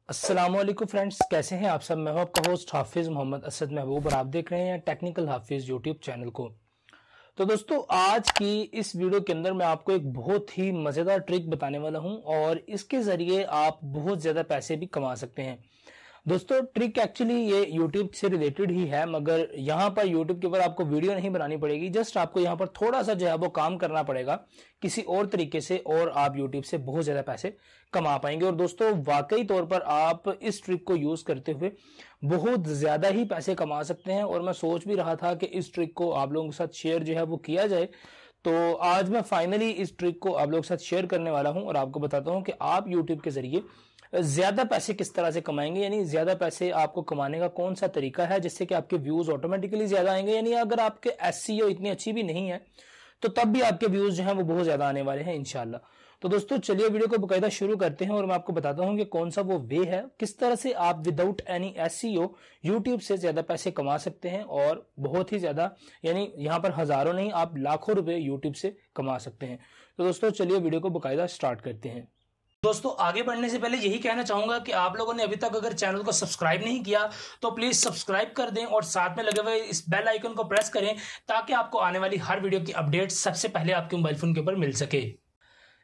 अस्सलामुअलैकुम फ्रेंड्स, कैसे हैं आप सब। मैं हूं आपका होस्ट हाफिज मोहम्मद असद महबूब और आप देख रहे हैं टेक्निकल हाफिज यूट्यूब चैनल को। तो दोस्तों, आज की इस वीडियो के अंदर मैं आपको एक बहुत ही मज़ेदार ट्रिक बताने वाला हूं और इसके ज़रिए आप बहुत ज़्यादा पैसे भी कमा सकते हैं। दोस्तों, ट्रिक एक्चुअली ये YouTube से रिलेटेड ही है, मगर यहाँ पर YouTube के ऊपर आपको वीडियो नहीं बनानी पड़ेगी। जस्ट आपको यहाँ पर थोड़ा सा जो है वो काम करना पड़ेगा किसी और तरीके से और आप YouTube से बहुत ज़्यादा पैसे कमा पाएंगे। और दोस्तों, वाकई तौर पर आप इस ट्रिक को यूज़ करते हुए बहुत ज़्यादा ही पैसे कमा सकते हैं। और मैं सोच भी रहा था कि इस ट्रिक को आप लोगों के साथ शेयर जो है वो किया जाए, तो आज मैं फाइनली इस ट्रिक को आप लोगों के साथ शेयर करने वाला हूं और आपको बताता हूं कि आप YouTube के जरिए ज्यादा पैसे किस तरह से कमाएंगे। यानी ज्यादा पैसे आपको कमाने का कौन सा तरीका है जिससे कि आपके व्यूज ऑटोमेटिकली ज्यादा आएंगे। यानी अगर आपके एसईओ इतनी अच्छी भी नहीं है तो तब भी आपके व्यूज जो हैं वो बहुत ज्यादा आने वाले हैं इंशाल्लाह। तो दोस्तों, चलिए वीडियो को बकायदा शुरू करते हैं और मैं आपको बताता हूं कि कौन सा वो वे है किस तरह से आप विदाउट एनी एसईओ यूट्यूब से ज्यादा पैसे कमा सकते हैं और बहुत ही ज्यादा, यानी यहां पर हजारों नहीं आप लाखों रुपए यूट्यूब से कमा सकते हैं। तो दोस्तों, चलिए वीडियो को बकायदा स्टार्ट करते हैं। दोस्तों, आगे बढ़ने से पहले यही कहना चाहूंगा कि आप लोगों ने अभी तक अगर चैनल को सब्सक्राइब नहीं किया तो प्लीज सब्सक्राइब कर दें और साथ में लगे हुए इस बेल आइकन को प्रेस करें ताकि आपको आने वाली हर वीडियो की अपडेट सबसे पहले आपके मोबाइल फोन के ऊपर मिल सके।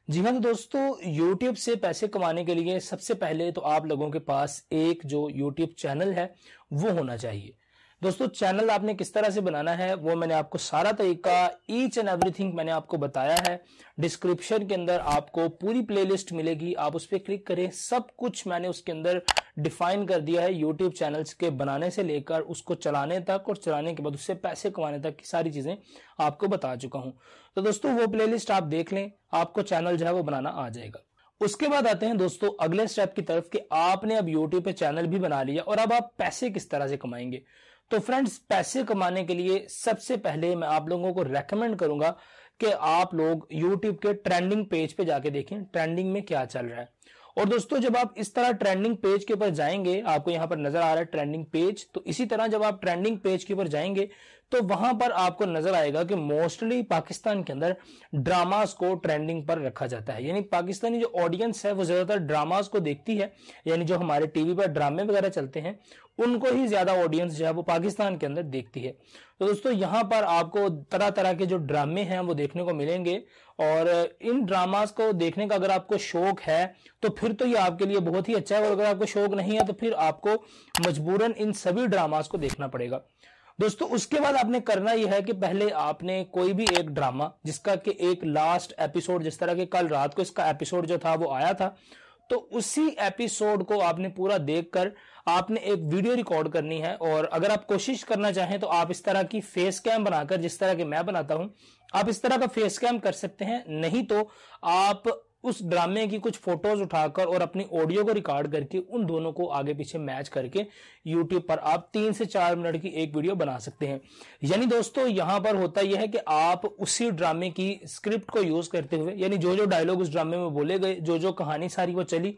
जी हाँ, तो दोस्तों, YouTube से पैसे कमाने के लिए सबसे पहले तो आप लोगों के पास एक जो YouTube चैनल है वो होना चाहिए। दोस्तों, चैनल आपने किस तरह से बनाना है वो मैंने आपको सारा तरीका ईच एंड एवरीथिंग मैंने आपको बताया है। डिस्क्रिप्शन के अंदर आपको पूरी प्लेलिस्ट मिलेगी, आप उस पर क्लिक करें। सब कुछ मैंने उसके अंदर डिफाइन कर दिया है, यूट्यूब चैनल्स के बनाने से लेकर उसको चलाने तक और चलाने के बाद उससे पैसे कमाने तक की सारी चीजें आपको बता चुका हूं। तो दोस्तों, वो प्लेलिस्ट आप देख लें, आपको चैनल जो है वो बनाना आ जाएगा। उसके बाद आते हैं दोस्तों अगले स्टेप की तरफ कि आपने अब यूट्यूब पे चैनल भी बना लिया और अब आप पैसे किस तरह से कमाएंगे। तो फ्रेंड्स, पैसे कमाने के लिए सबसे पहले मैं आप लोगों को रेकमेंड करूंगा कि आप लोग यूट्यूब के ट्रेंडिंग पेज पे जाके देखें ट्रेंडिंग में क्या चल रहा है। और दोस्तों, जब आप इस तरह ट्रेंडिंग पेज के ऊपर जाएंगे, आपको यहां पर नजर आ रहा है ट्रेंडिंग पेज, तो इसी तरह जब आप ट्रेंडिंग पेज के ऊपर जाएंगे तो वहां पर आपको नजर आएगा कि मोस्टली पाकिस्तान के अंदर ड्रामास को ट्रेंडिंग पर रखा जाता है। यानी पाकिस्तानी जो ऑडियंस है वो ज्यादातर ड्रामास को देखती है, यानी जो हमारे टीवी पर ड्रामे वगैरह चलते हैं उनको ही ज्यादा ऑडियंस जो है वो पाकिस्तान के अंदर देखती है। तो दोस्तों, यहां पर आपको तरह तरह के जो ड्रामे हैं वो देखने को मिलेंगे और इन ड्रामास को देखने का अगर आपको शौक है तो फिर तो ये आपके लिए बहुत ही अच्छा है, और अगर आपको शौक नहीं है तो फिर आपको मजबूरन इन सभी ड्रामास को देखना पड़ेगा। दोस्तों, उसके बाद आपने करना यह है कि पहले आपने कोई भी एक ड्रामा जिसका कि एक लास्ट एपिसोड, जिस तरह के कल रात को इसका एपिसोड जो था वो आया था, तो उसी एपिसोड को आपने पूरा देखकर आपने एक वीडियो रिकॉर्ड करनी है। और अगर आप कोशिश करना चाहें तो आप इस तरह की फेस कैम बनाकर, जिस तरह के मैं बनाता हूं, आप इस तरह का फेस कैम कर सकते हैं। नहीं तो आप उस ड्रामे की कुछ फोटोज उठाकर और अपनी ऑडियो को रिकॉर्ड करके उन दोनों को आगे पीछे मैच करके YouTube पर आप 3 से 4 मिनट की एक वीडियो बना सकते हैं। यानी दोस्तों, यहां पर होता यह है कि आप उसी ड्रामे की स्क्रिप्ट को यूज करते हुए, यानी जो जो डायलॉग उस ड्रामे में बोले गए, जो जो कहानी सारी वो चली,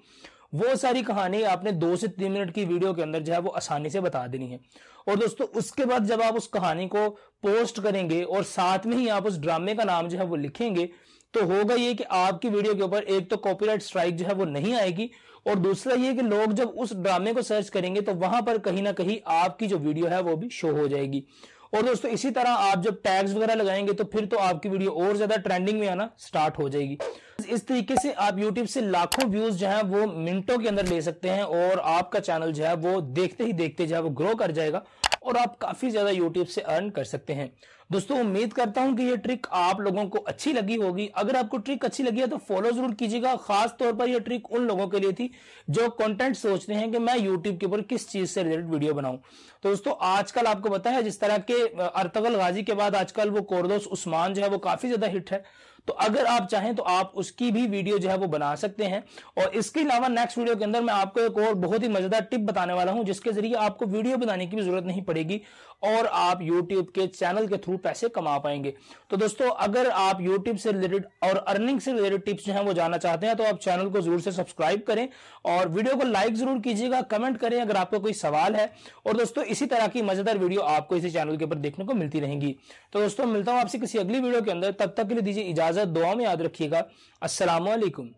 वो सारी कहानी आपने 2 से 3 मिनट की वीडियो के अंदर जो है वो आसानी से बता देनी है। और दोस्तों, उसके बाद जब आप उस कहानी को पोस्ट करेंगे और साथ में ही आप उस ड्रामे का नाम जो है वो लिखेंगे, तो होगा ये कि आपकी वीडियो के ऊपर एक तो कॉपीराइट स्ट्राइक जो है वो नहीं आएगी, और दूसरा ये कि लोग जब उस ड्रामे को सर्च करेंगे तो वहां पर कहीं ना कहीं आपकी जो वीडियो है वो भी शो हो जाएगी। और दोस्तों, इसी तरह आप जब टैग्स वगैरह लगाएंगे तो फिर तो आपकी वीडियो और ज्यादा ट्रेंडिंग में आना स्टार्ट हो जाएगी। इस तरीके से आप YouTube से लाखों व्यूज जो है वो मिनटों के अंदर ले सकते हैं और आपका चैनल जो है वो देखते ही देखते जो है वो ग्रो कर जाएगा और आप काफी ज्यादा YouTube से अर्न कर सकते हैं। दोस्तों, उम्मीद करता हूं कि ये ट्रिक आप लोगों को अच्छी लगी होगी। अगर आपको ट्रिक अच्छी लगी है तो फॉलो जरूर कीजिएगा। खास तौर पर यह ट्रिक उन लोगों के लिए थी जो कंटेंट सोचते हैं कि मैं YouTube के ऊपर किस चीज से रिलेटेड वीडियो बनाऊं। तो दोस्तों, आजकल आपको पता है जिस तरह के अर्तगल गाजी के बाद आजकल वो कोरदोस उस्मान जो है वो काफी ज्यादा हिट है, तो अगर आप चाहें तो आप उसकी भी वीडियो जो है वो बना सकते हैं। और इसके अलावा नेक्स्ट वीडियो के अंदर मैं आपको एक और बहुत ही मजेदार टिप बताने वाला हूं जिसके जरिए आपको वीडियो बनाने की भी जरूरत नहीं पड़ेगी और आप YouTube के चैनल के थ्रू पैसे कमा पाएंगे। तो दोस्तों, अगर आप YouTube से रिलेटेड और अर्निंग से रिलेटेड टिप्स जो है वो जानना चाहते हैं तो आप चैनल को जरूर से सब्सक्राइब करें और वीडियो को लाइक जरूर कीजिएगा, कमेंट करें अगर आपको कोई सवाल है। और दोस्तों, इसी तरह की मजेदार वीडियो आपको इसी चैनल के ऊपर देखने को मिलती रहेंगी। तो दोस्तों, मिलता हूं आपसे किसी अगली वीडियो के अंदर, तब तक के लिए दीजिए इजाजत, दुआ में याद रखिएगा। अस्सलाम वालेकुम।